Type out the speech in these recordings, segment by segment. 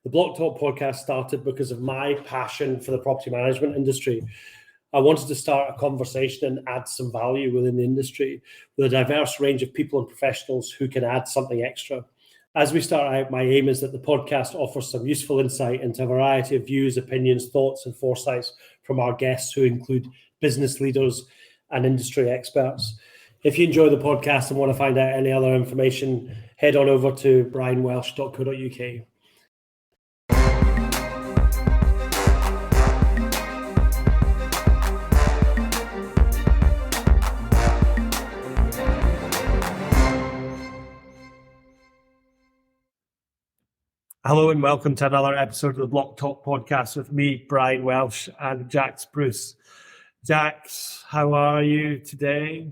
The Blocktalk podcast started because of my passion for the property management industry. I wanted to start a conversation and add some value within the industry with a diverse range of people and professionals who can add something extra. As we start out, my aim is that the podcast offers some useful insight into a variety of views, opinions, thoughts, and foresights from our guests, who include business leaders and industry experts. If you enjoy the podcast and want to find out any other information, head on over to brianwelsh.co.uk. Hello and welcome to another episode of the Blocktalk podcast with me, Brian Welsh, and Jax Bruce. Jax, how are you today?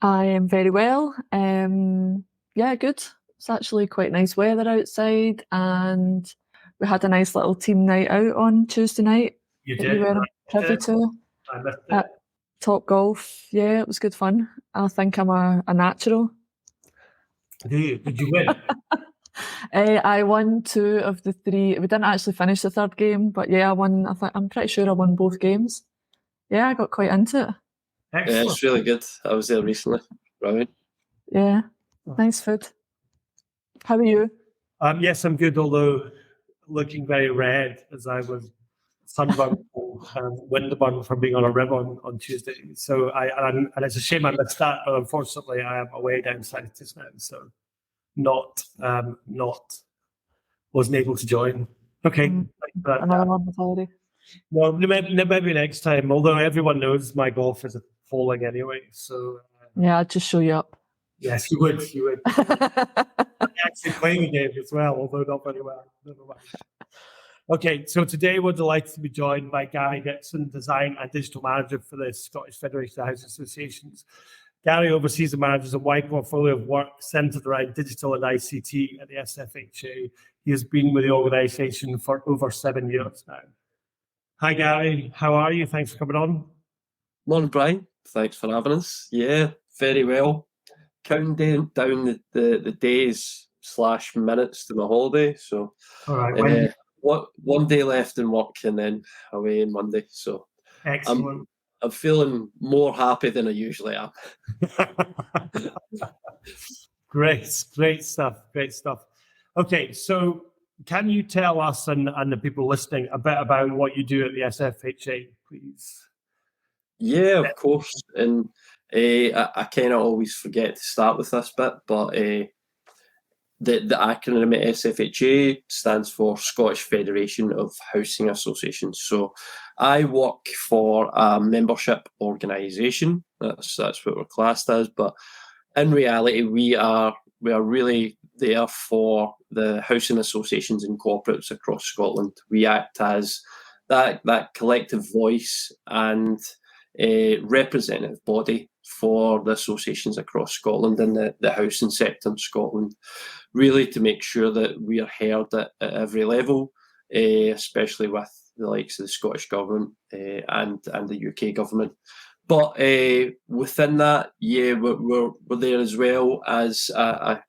I am very well. Yeah, good. It's actually quite nice weather outside, and we had a nice little team night out on Tuesday night. You did? You were privy to I missed it. At Top Golf. Yeah, it was good fun. I think I'm a natural. Did you win? I won 2 of the 3. We didn't actually finish the third game, but yeah, I won. I'm pretty sure I won both games. Yeah, I got quite into it. Excellent. Yeah, it's really good. I was there recently. Brilliant. Yeah, nice food. How are you? Yes, I'm good, although looking very red as I was sunburned and windburned from being on a rib on Tuesday. So and it's a shame I missed that, but unfortunately I am away down south just now, so not wasn't able to join. Okay. Another one with holiday. Well, maybe next time, although everyone knows my golf is falling anyway, so... Yeah, I'd just show you up. Yes, you would. I actually play the game as well, although not very well. Never mind. Okay, so today we're delighted to be joined by Gary Dickson, Design and Digital Manager for the Scottish Federation of Housing Associations. Gary oversees and manages a wide portfolio of work centred around digital and ICT at the SFHA. He has been with the organisation for over 7 years now. Hi, Gary. How are you? Thanks for coming on. Morning, Brian. Thanks for having us. Yeah, very well. Counting down the days / minutes to my holiday. So, all right. One day left in work and then away on Monday. So, excellent. I'm feeling more happy than I usually am. Great stuff. Okay, so can you tell us and the people listening a bit about what you do at the SFHA, please? Yeah, of course. And I kind of always forget to start with this bit, but the acronym at SFHA stands for Scottish Federation of Housing Associations. So I work for a membership organisation. That's what we're classed as. But in reality, we are really there for the housing associations and corporates across Scotland. We act as that collective voice and a representative body for the associations across Scotland and the housing sector in Scotland, really to make sure that we are heard at every level, especially with the likes of the Scottish Government and the UK Government. But within that, yeah, we're there as well as a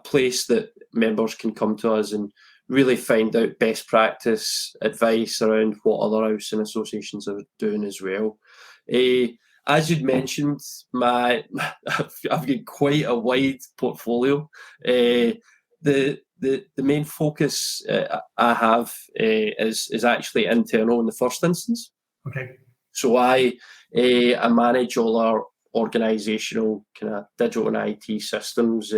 place that members can come to us and really find out best practice advice around what other housing associations are doing as well. As you'd mentioned, I've got quite a wide portfolio. The main focus I have is actually internal in the first instance. Okay. So I manage all our organisational kind of digital and IT systems,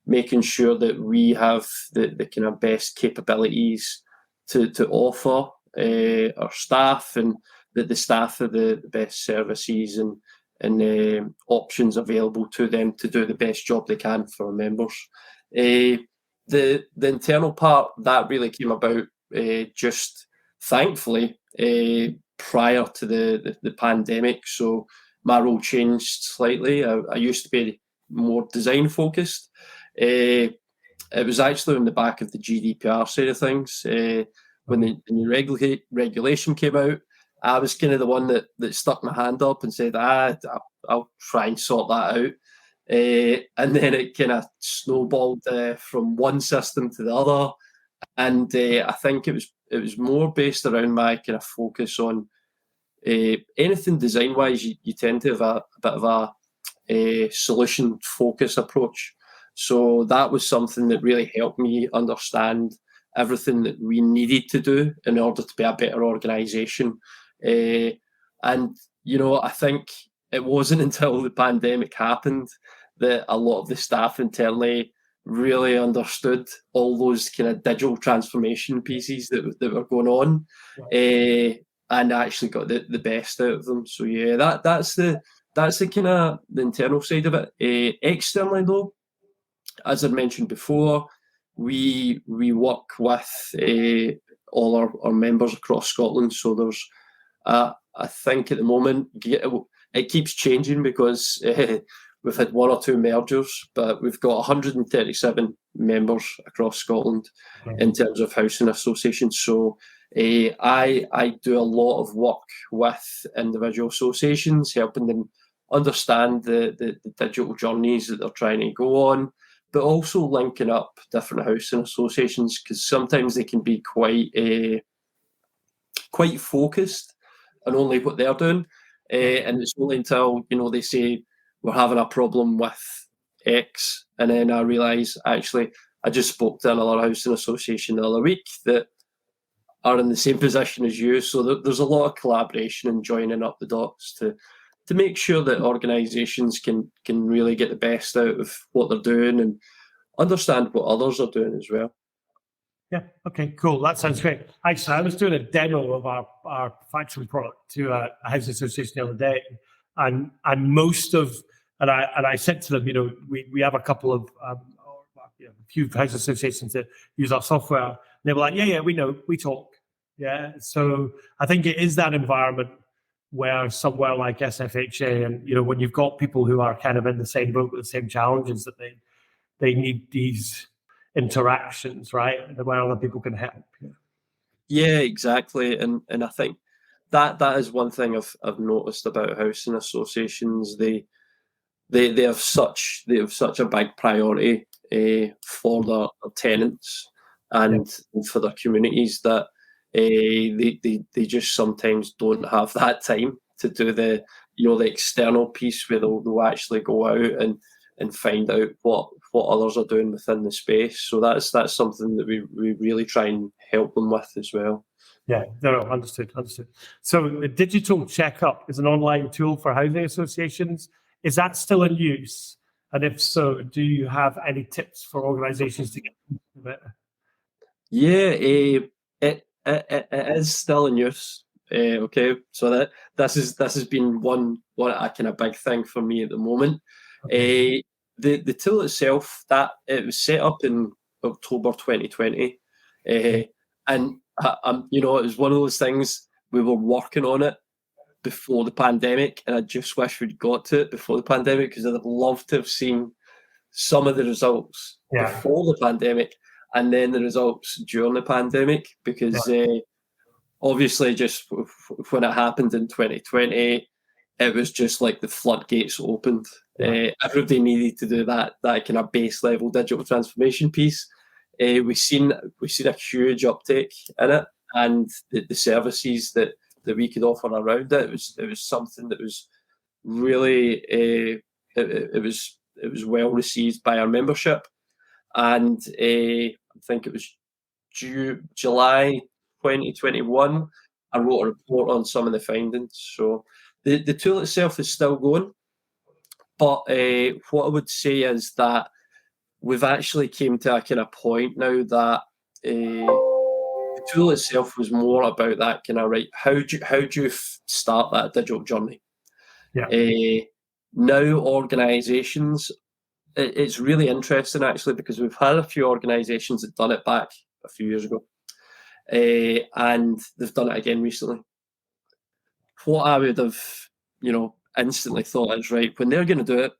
making sure that we have the kind of best capabilities to offer our staff, and that the staff have the best services and options available to them to do the best job they can for our members. The internal part, that really came about just thankfully prior to the pandemic. So my role changed slightly. I used to be more design focused. It was actually on the back of the GDPR side of things. When the new regulation came out, I was kind of the one that stuck my hand up and said, I'll try and sort that out. And then it kind of snowballed from one system to the other. And I think it was more based around my kind of focus on anything design wise. You tend to have a bit of a solution focus approach. So that was something that really helped me understand everything that we needed to do in order to be a better organisation. And, you know, I think it wasn't until the pandemic happened that a lot of the staff internally really understood all those kind of digital transformation pieces that were going on, and actually got the best out of them. So yeah, that's the kind of the internal side of it. Externally though, as I mentioned before, we work with all our members across Scotland. So there's, I think at the moment, it keeps changing because we've had one or two mergers, but we've got 137 members across Scotland in terms of housing associations. So I do a lot of work with individual associations, helping them understand the digital journeys that they're trying to go on, but also linking up different housing associations, because sometimes they can be quite focused on only what they're doing. And it's only until, you know, they say we're having a problem with X, and then I realise, actually, I just spoke to another housing association the other week that are in the same position as you. So there's a lot of collaboration and joining up the dots to make sure that organisations can really get the best out of what they're doing and understand what others are doing as well. Yeah. Okay. Cool. That sounds great. Actually, I was doing a demo of our factory product to a housing association the other day, and most of I said to them, you know, we have a couple of a few housing associations that use our software. And they were like, yeah, we know, we talk. Yeah. So I think it is that environment where somewhere like SFHA, and you know, when you've got people who are kind of in the same boat with the same challenges, that they need these interactions, right? Where other people can help. Yeah, exactly. And I think that is one thing I've noticed about housing associations. They have such a big priority for their tenants and for their communities that they just sometimes don't have that time to do the external piece where they'll actually go out and find out what others are doing within the space. So that's something that we really try and help them with as well. Yeah, no, understood. So the Digital Checkup is an online tool for housing associations. Is that still in use? And if so, do you have any tips for organisations to get into it? Yeah, it is still in use. Okay, so this has been one a kind of big thing for me at the moment. Okay. The tool itself, that it was set up in October 2020, and you know, it was one of those things, we were working on it before the pandemic, and I just wish we'd got to it before the pandemic, because I'd have loved to have seen some of the results before the pandemic and then the results during the pandemic, because obviously just when it happened in 2020, it was just like the floodgates opened. Everybody needed to do that kind of base level digital transformation piece. We've seen a huge uptake in it, and the services that we could offer around it. It was something that was really it was well received by our membership, and I think it was July 2021. I wrote a report on some of the findings. So the tool itself is still going, but what I would say is that we've actually came to a kind of point now that the tool itself was more about that kind of, right, how do you start that digital journey? Now organisations, it's really interesting actually, because we've had a few organisations that done it back a few years ago, and they've done it again recently. What I would have, you know, instantly thought is, right, when they're going to do it,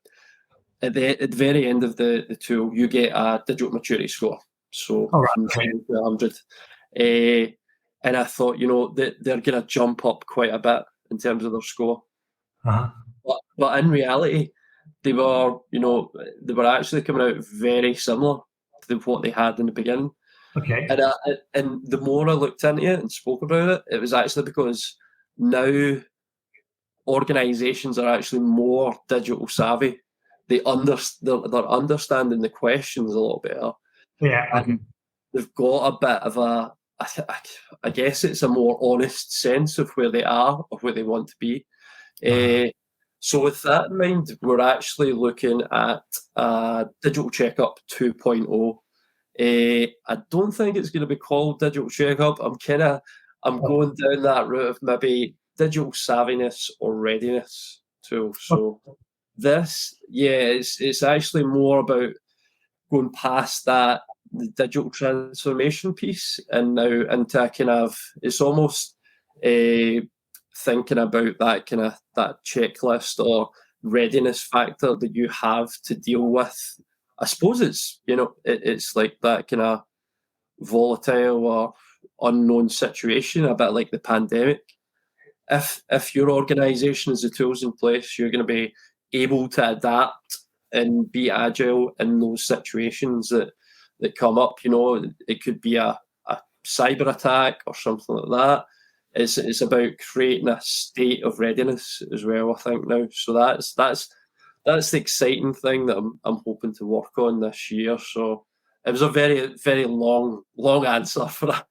at the very end of the tool, you get a digital maturity score. So from 0 to 100. And I thought, you know, that they're going to jump up quite a bit in terms of their score. But in reality, they were actually coming out very similar to what they had in the beginning. Okay. And the more I looked into it and spoke about it, it was actually because now organisations are actually more digital savvy. They're understanding the questions a lot better. Yeah. And they've got a bit of I guess it's a more honest sense of where they are or where they want to be. So with that in mind, we're actually looking at Digital Checkup 2.0. I don't think it's going to be called Digital Checkup. I'm going down that route of maybe digital savviness or readiness tool. So this, it's actually more about going past that the digital transformation piece and now into a kind of, it's almost thinking about that kind of that checklist or readiness factor that you have to deal with. I suppose it's, it's like that kind of volatile or unknown situation, a bit like the pandemic. If your organisation has the tools in place, you're going to be able to adapt and be agile in those situations that come up. It could be a cyber attack or something like that. It's about creating a state of readiness as well, I think now. So that's the exciting thing that I'm hoping to work on this year. So it was a very, very long answer for a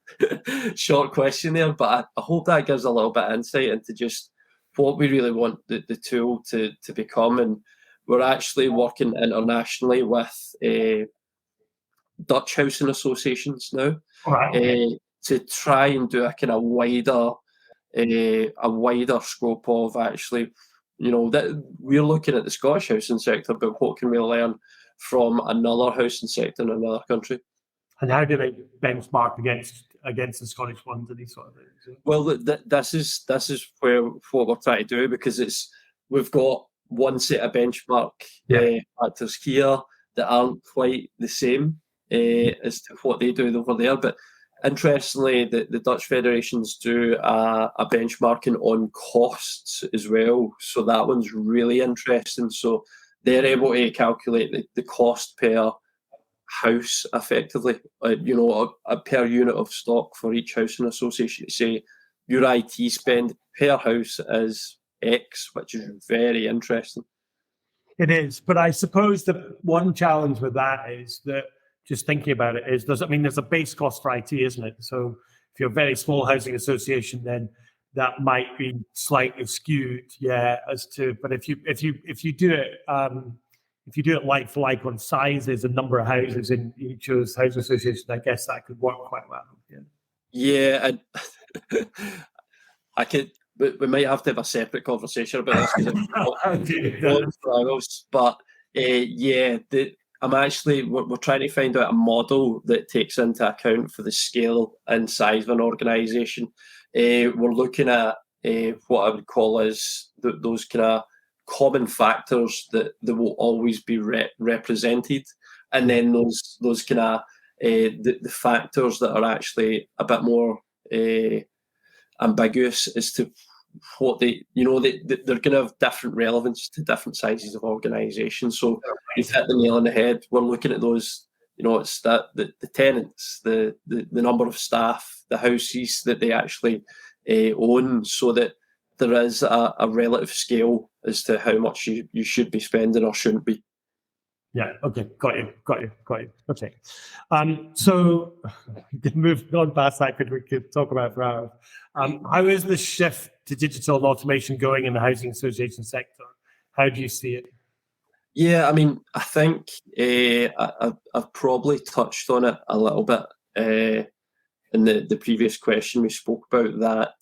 short question there, but I hope that gives a little bit of insight into just what we really want the tool to become. And we're actually working internationally with Dutch housing associations now, to try and do a kind of wider scope of actually, that we're looking at the Scottish housing sector, but what can we learn from another housing sector in another country? And how do they benchmark against the Scottish ones and these sort of things? Well, this is what we're trying to do, because we've got one set of benchmark factors here that aren't quite the same as to what they do over there. But interestingly, the Dutch federations do a benchmarking on costs as well. So that one's really interesting. So they're able to calculate the cost per house effectively, a per unit of stock for each housing association, to say your IT spend per house is X, which is very interesting. It is, but I suppose the one challenge with that is that, just thinking about it, is there's a base cost for IT, isn't it? So if you're a very small housing association, then that might be slightly skewed, but if you do it like for like on sizes and number of houses in each of those housing associations, I guess that could work quite well. And I could. We might have to have a separate conversation about this. But we're trying to find out a model that takes into account for the scale and size of an organisation. We're looking at what I would call as those kind of common factors that will always be represented, and then those kind of the factors that are actually a bit more ambiguous as to what they're going to have different relevance to different sizes of organisations. So you've hit the nail on the head. We're looking at those. It's that the tenants, the number of staff, the houses that they actually own, so that there is a relative scale as to how much you should be spending or shouldn't be. Yeah. Okay. Got you. Okay. So move on past that, we could talk about for hours. How is the shift to digital and automation going in the housing association sector? How do you see it? Yeah, I think I've probably touched on it a little bit in the previous question we spoke about, that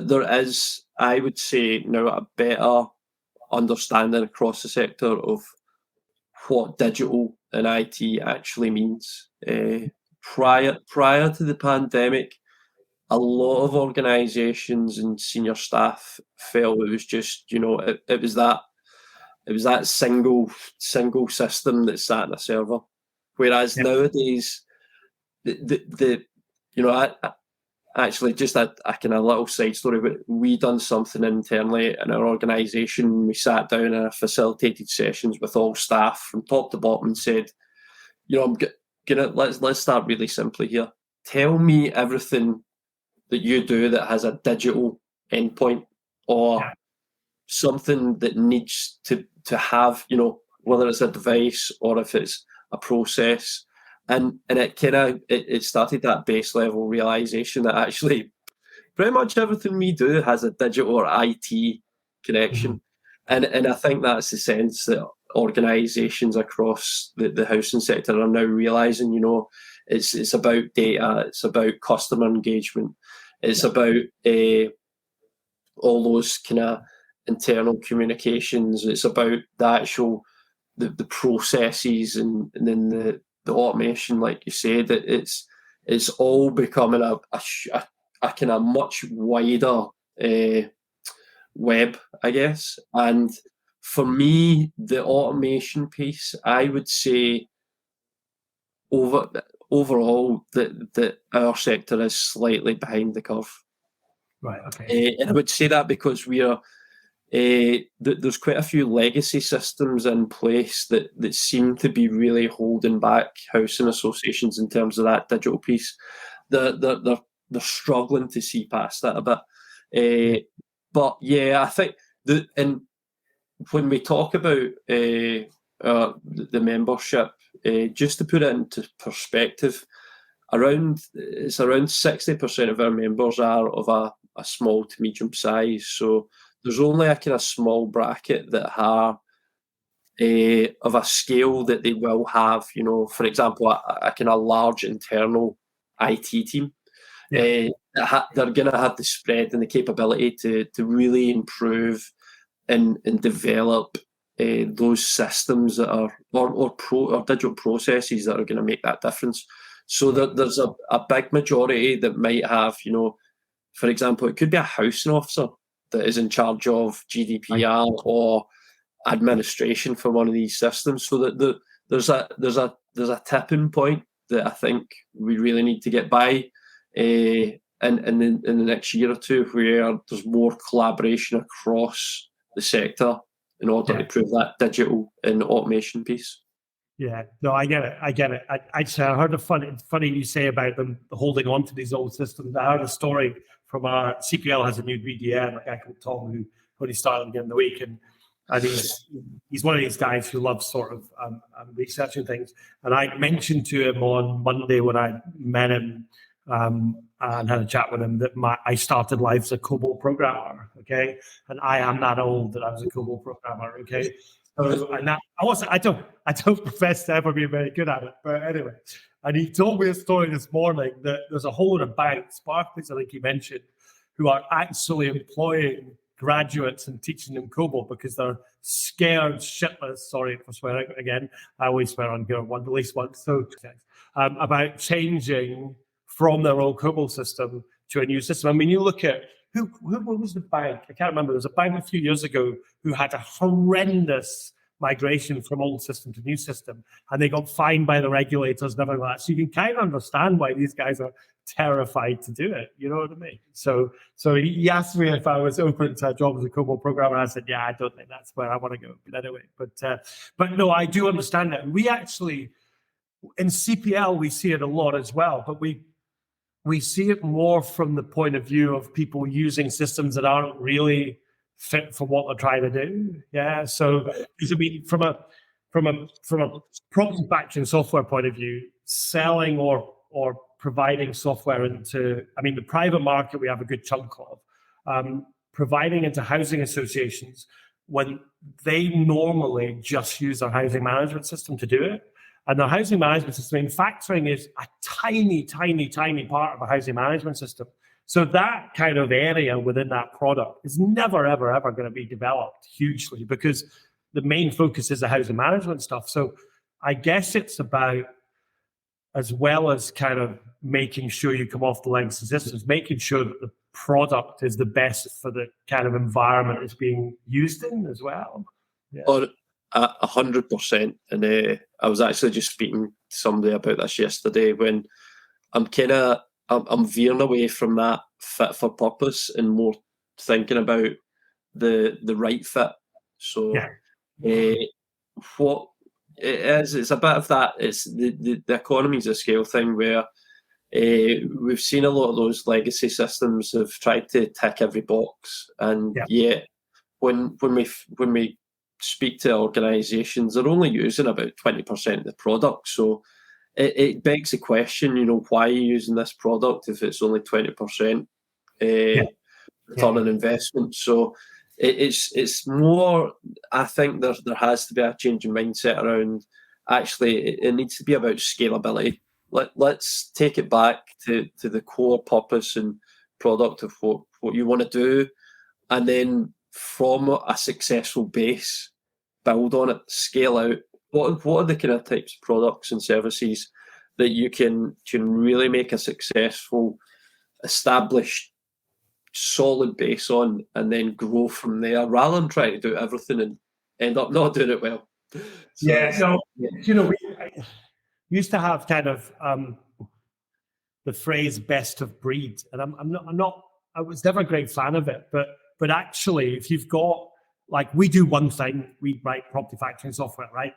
there is, I would say now, a better understanding across the sector of what digital and IT actually means. Prior to the pandemic, a lot of organisations and senior staff felt it was just, it was that single system that sat in a server. Whereas nowadays, actually, just a kind of little side story, but we done something internally in our organisation. We sat down in a facilitated sessions with all staff from top to bottom and said, I'm let's start really simply here. Tell me everything that you do that has a digital endpoint or something that needs to have, whether it's a device or if it's a process. And it started that base level realization that actually pretty much everything we do has a digital or IT connection. And I think that's the sense that organisations across the housing sector are now realising, it's about data, it's about customer engagement, it's about all those kind of internal communications, it's about the actual the processes and then the automation, like you said, that it's all becoming a kind of much wider web, I guess. And for me, the automation piece, I would say overall that our sector is slightly behind the curve. Right. Okay. And I would say that because we are there's quite a few legacy systems in place that seem to be really holding back housing associations in terms of that digital piece. They're struggling to see past that a bit. But yeah, I think and when we talk about the membership, just to put it into perspective, around 60% of our members are of a small to medium size. So there's only a kind of small bracket that are of a scale that they will have, for example, a kind of large internal IT team. They're going to have the spread and the capability to really improve and develop those systems that are or digital processes that are going to make that difference. So there's a big majority that might have, for example, it could be a housing officer that is in charge of GDPR or administration for one of these systems. So that there's a tipping point that I think we really need to get by in the next year or two, where there's more collaboration across the sector in order to improve that digital and automation piece. Yeah, no, I get it. I heard funny you say about them holding on to these old systems. I heard a story from our CPL has a new BDM, a guy called Tom, who only started again the week, and he's one of these guys who loves sort of researching things. And I mentioned to him on Monday when I met him and had a chat with him that I started life as a COBOL programmer, okay? And I am that old that I was a COBOL programmer, okay? So, and I don't profess to ever be very good at it, but anyway. And he told me a story this morning that there's a whole lot of banks, Barclays, I think he mentioned, who are actually employing graduates and teaching them COBOL because they're scared shitless. Sorry for swearing again. I always swear on here at least once. So about changing from their old COBOL system to a new system. I mean, you look at who was the bank? I can't remember. There was a bank a few years ago who had a horrendous migration from old system to new system, and they got fined by the regulators and everything like that. So you can kind of understand why these guys are terrified to do it. You know what I mean? So he asked me if I was open to a job as a COBOL programmer. And I said, yeah, I don't think that's where I want to go. But anyway, but no, I do understand that. We actually, in CPL, we see it a lot as well, but we see it more from the point of view of people using systems that aren't really fit for what they're trying to do. Yeah. So I mean, from a problem batching software point of view, selling or providing software into, I mean, the private market we have a good chunk of, providing into housing associations when they normally just use their housing management system to do it. And the housing management system, factoring is a tiny, tiny, tiny part of a housing management system. So that kind of area within that product is never, ever, ever going to be developed hugely because the main focus is the housing management stuff. So I guess it's about, as well as kind of making sure you come off the legacy systems, making sure that the product is the best for the kind of environment it's being used in as well. Yeah. Or 100%. And I was actually just speaking to somebody about this yesterday when I'm veering away from that fit for purpose and more thinking about the right fit. So what It is. It's a bit of that. It's the economies of scale thing where we've seen a lot of those legacy systems have tried to tick every box, and yet when we speak to organisations, they're only using about 20% of the product. So it begs the question, why are you using this product if it's only 20% return on investment? So it's more, I think there has to be a change in mindset around, actually, it needs to be about scalability. Let's take it back to the core purpose and product of what you want to do, and then from a successful base, build on it, scale out. What are the kind of types of products and services that you can really make a successful, established, solid base on, and then grow from there, rather than trying to do everything and end up not doing it well. We used to have kind of the phrase "best of breed," and I was never a great fan of it, but actually, if you've got, like, we do one thing, we write property factoring software, right?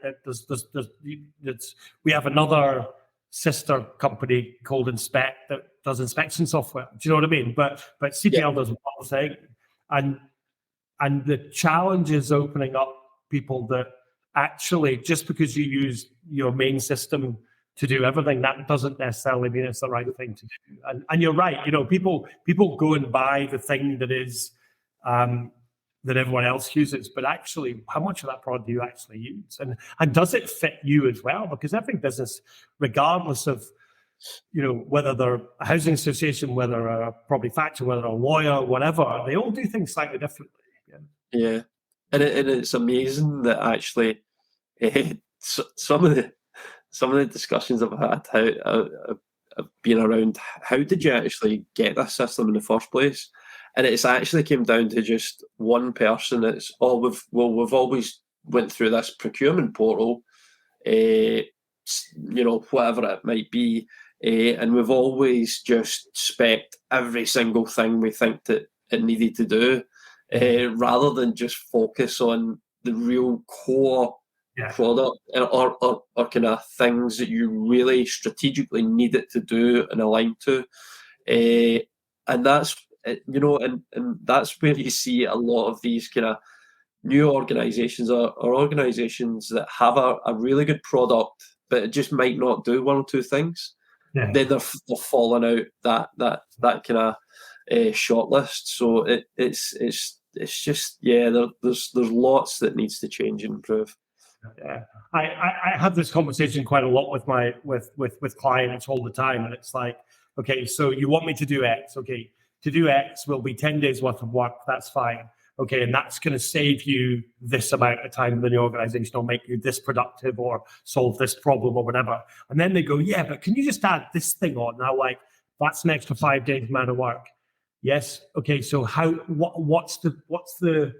We have another sister company called Inspect that does inspection software. Do you know what I mean? But CPL does one thing, and the challenge is opening up people that actually, just because you use your main system to do everything, that doesn't necessarily mean it's the right thing to do. And you're right, people go and buy the thing that is that everyone else uses, but actually, how much of that product do you actually use? And does it fit you as well? Because every business, regardless of whether they're a housing association, whether a property factory, whether a lawyer, whatever, they all do things slightly differently. Yeah. And it's amazing that actually some of the discussions I've had have been around, how did you actually get this system in the first place? And it's actually came down to just one person. It's we've always went through this procurement portal, whatever it might be, and we've always just spec'd every single thing we think that it needed to do, rather than just focus on the real core product or kind of things that you really strategically need it to do and align to, and that's and that's where you see a lot of these kind of new organizations or organizations that have a really good product, but it just might not do one or two things. Then they're falling out that kind of shortlist. So it's just there's lots that needs to change and improve. Yeah, I have this conversation quite a lot with clients all the time, and it's like, okay, so you want me to do X? Okay, to do X will be 10 days worth of work. That's fine. Okay, and that's going to save you this amount of time in the organization, or make you this productive, or solve this problem, or whatever. And then they go, yeah, but can you just add this thing on? Now, like, that's an extra 5 days amount of work. Yes. Okay. So what's the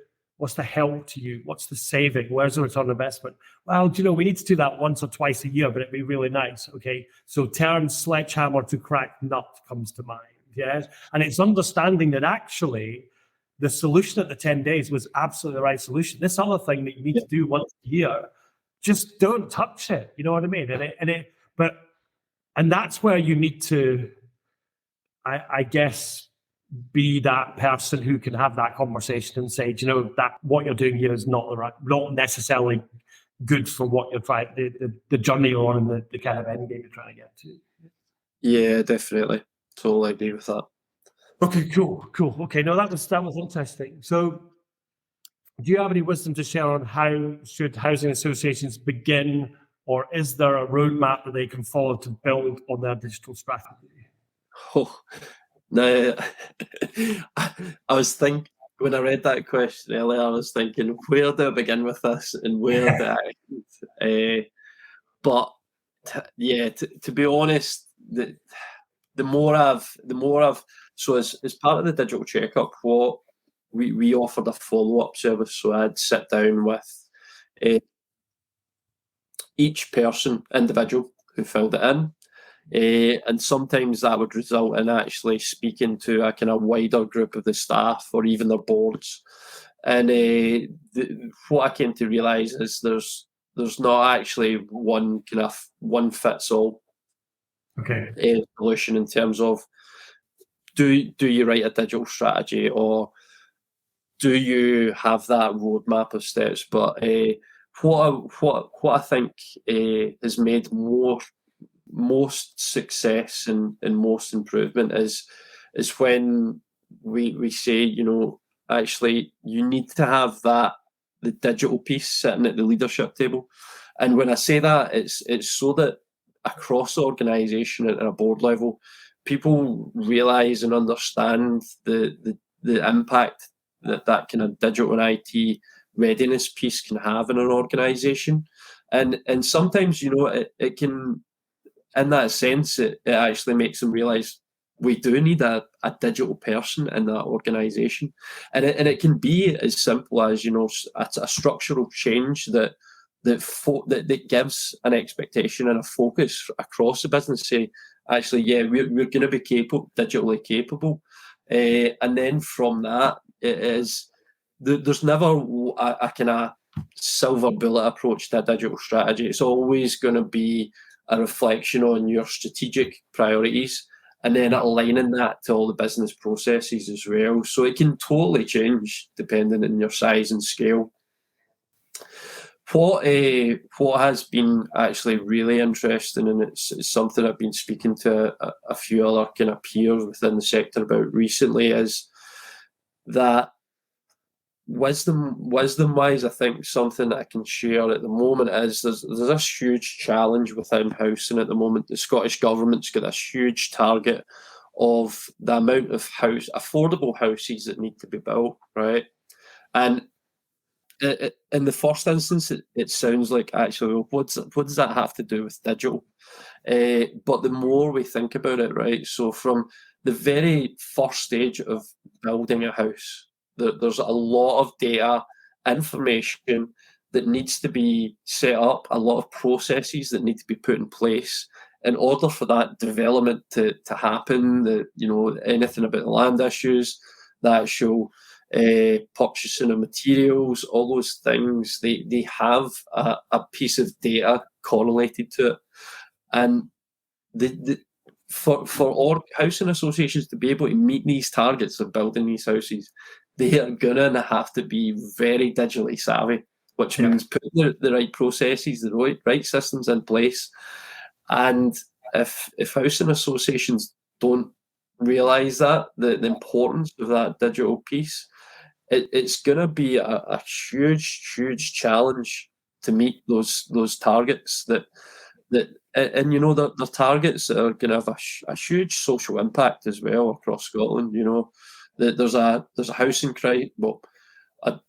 help to you? What's the saving? Where's the return on investment? Well, we need to do that once or twice a year, but it'd be really nice. Okay. So term sledgehammer to crack nut comes to mind. Yes. And it's understanding that actually the solution at the 10 days was absolutely the right solution. This other thing that you need to do once a year, just don't touch it. You know what I mean? And that's where you need to, I guess, be that person who can have that conversation and say, that what you're doing here is not necessarily good for what you're trying, the journey you're on, and the kind of end game you're trying to get to. Yeah, definitely. Totally agree with that. Okay, cool. Okay, no, that was interesting. So, do you have any wisdom to share on how should housing associations begin, or is there a roadmap that they can follow to build on their digital strategy? Oh, no, I was thinking, when I read that question earlier, I was thinking, where do I begin with this, and where do I? But to be honest, the more I've so as part of the Digital Checkup, what we offered a follow-up service. So I'd sit down with each individual who filled it in. And sometimes that would result in actually speaking to a kind of wider group of the staff, or even their boards. And what I came to realise is there's there's not actually one kind of one fits all solution in terms of do you write a digital strategy, or do you have that roadmap of steps? But what I think has made most success and most improvement is when we say, you know, actually you need to have the digital piece sitting at the leadership table. And when I say that, it's so that across the organisation at a board level, people realise and understand the impact that kind of digital and IT readiness piece can have in an organisation. And sometimes, you know, it can, in that sense, it actually makes them realise we do need a digital person in that organisation. And it can be as simple as, you know, a structural change that gives an expectation and a focus across the business. Say, actually, yeah, we're going to be digitally capable. And then from that, it is, there's never a kind of silver bullet approach to a digital strategy. It's always going to be a reflection on your strategic priorities and then aligning that to all the business processes as well. So it can totally change depending on your size and scale. What has been actually really interesting, and it's something I've been speaking to a few other kind of peers within the sector about recently, is that wisdom-wise, I think something that I can share at the moment is there's this huge challenge within housing at the moment. The Scottish Government's got this huge target of the amount of affordable houses that need to be built, right? And in the first instance, it sounds like, actually, well, what does that have to do with digital? But the more we think about it, right, so from the very first stage of building a house, there's a lot of data, information that needs to be set up, a lot of processes that need to be put in place in order for that development to happen. You know, anything about the land issues, the actual purchasing of materials, all those things, they have a piece of data correlated to it. And for housing associations to be able to meet these targets of building these houses, they are going to have to be very digitally savvy, which means putting the right processes, the right systems in place. And if housing associations don't realise that, the importance of that digital piece, it's going to be a huge challenge to meet those targets and you know, they're targets that are going to have a huge social impact as well across Scotland. You know, there's a housing crisis. Well,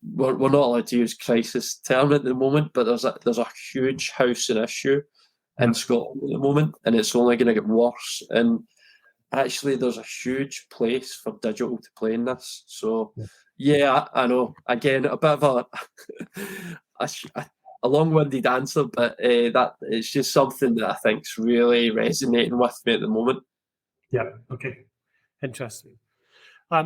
we're not allowed to use crisis term at the moment, but there's a huge housing issue in Scotland at the moment, and it's only going to get worse. And actually, there's a huge place for digital to play in this. So, yeah, I know. Again, a bit of a long-winded answer, but that it's just something that I think's really resonating with me at the moment. Yeah. Okay. Interesting.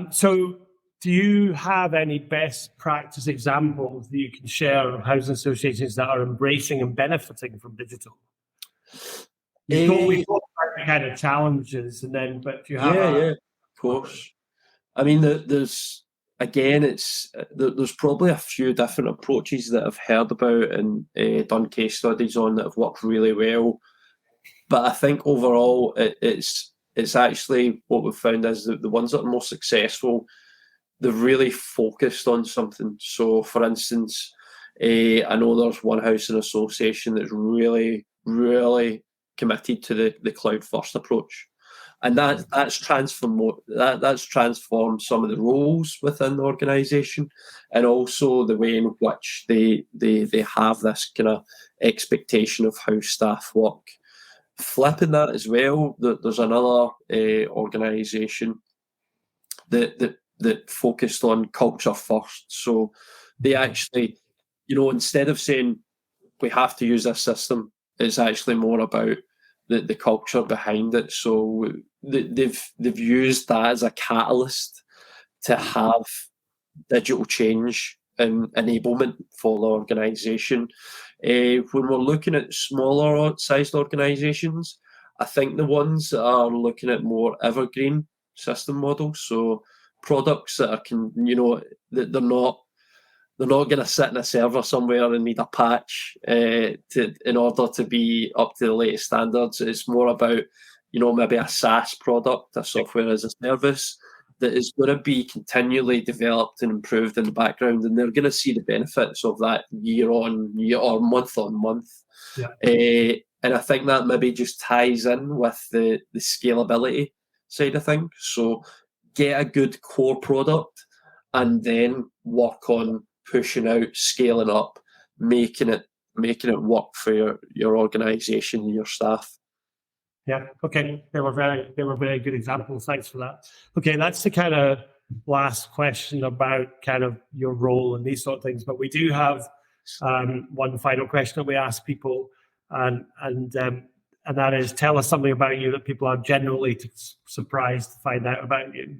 So, do you have any best practice examples that you can share of housing associations that are embracing and benefiting from digital? We talked about the kind of challenges, but if you have of course. I mean, there's probably a few different approaches that I've heard about and done case studies on that have worked really well. But I think overall, it's actually what we've found is that the ones that are most successful, they're really focused on something. So, for instance, I know there's one housing association that's really, really committed to the cloud first approach. And that's transformed some of the roles within the organisation, and also the way in which they have this kind of expectation of how staff work. Flipping that as well, there's another organisation that focused on culture first. So they actually, you know, instead of saying we have to use this system, it's actually more about the culture behind it. So they've used that as a catalyst to have digital change and enablement for the organisation. When we're looking at smaller sized organisations, I think the ones that are looking at more evergreen system models, so products that are that they're not going to sit in a server somewhere and need a patch in order to be up to the latest standards. It's more about maybe a SaaS product, a software as a service, that is going to be continually developed and improved in the background, and they're going to see the benefits of that year on year or month on month. Yeah. And I think that maybe just ties in with the scalability side of things. So get a good core product and then work on pushing out, scaling up, making it work for your organisation and your staff. Yeah. Okay. They were very good examples. Thanks for that. Okay, that's the kind of last question about kind of your role and these sort of things. But we do have one final question that we ask people, and that is, tell us something about you that people are generally surprised to find out about you.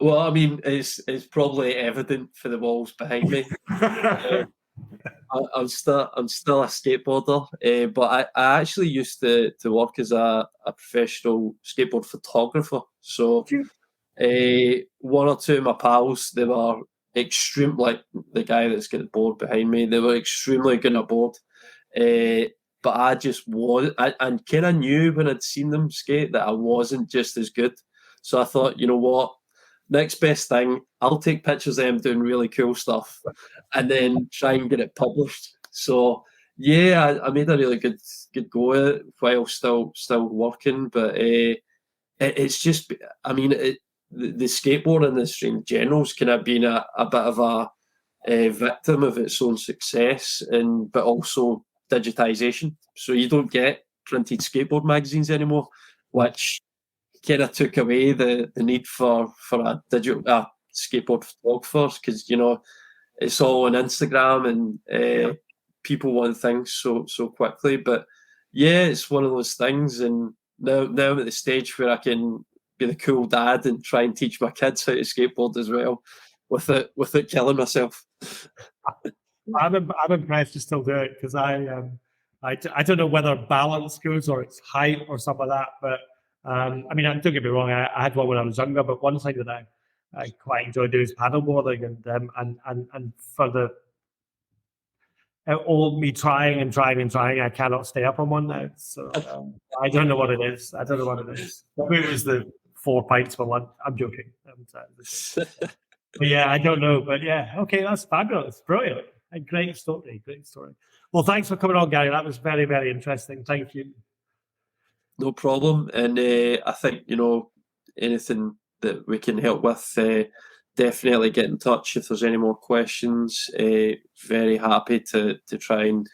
Well, I mean, it's probably evident for the walls behind me. I'm still a skateboarder, but I actually used to work as a professional skateboard photographer. So one or two of my pals, they were extreme, like the guy that's got the board behind me, they were extremely good at board. But I just was, I kind of knew when I'd seen them skate that I wasn't just as good. So I thought, you know what? Next best thing, I'll take pictures of them doing really cool stuff and then try and get it published. So yeah, I made a really good go at it while still working. But it's just, I mean, the skateboard industry in general has kind of been a bit of a victim of its own success, but also digitization. So you don't get printed skateboard magazines anymore, which kind of took away the need for a digital skateboard photographers, because it's all on Instagram and people want things so quickly. But yeah, it's one of those things, and now I'm at the stage where I can be the cool dad and try and teach my kids how to skateboard as well, without killing myself. I'm impressed you still do it, because I don't know whether balance goes or it's height or something like that, but I mean, don't get me wrong, I had one when I was younger, but one thing that I quite enjoy doing is paddleboarding, and for the all me trying, I cannot stay up on one now. So I don't know what it is. Maybe it was the 4 pints for lunch. I'm joking. But yeah, I don't know. But yeah, okay, that's fabulous, brilliant, a great story. Well, thanks for coming on, Gary. That was very, very interesting. Thank you. No problem. And I think, anything that we can help with, definitely get in touch if there's any more questions. Very happy to try and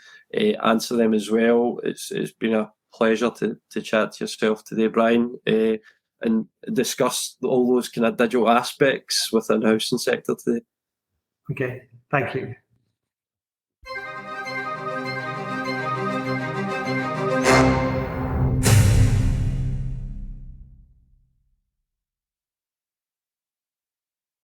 answer them as well. It's been a pleasure to chat to yourself today, Brian, and discuss all those kind of digital aspects within the housing sector today. Okay, thank you.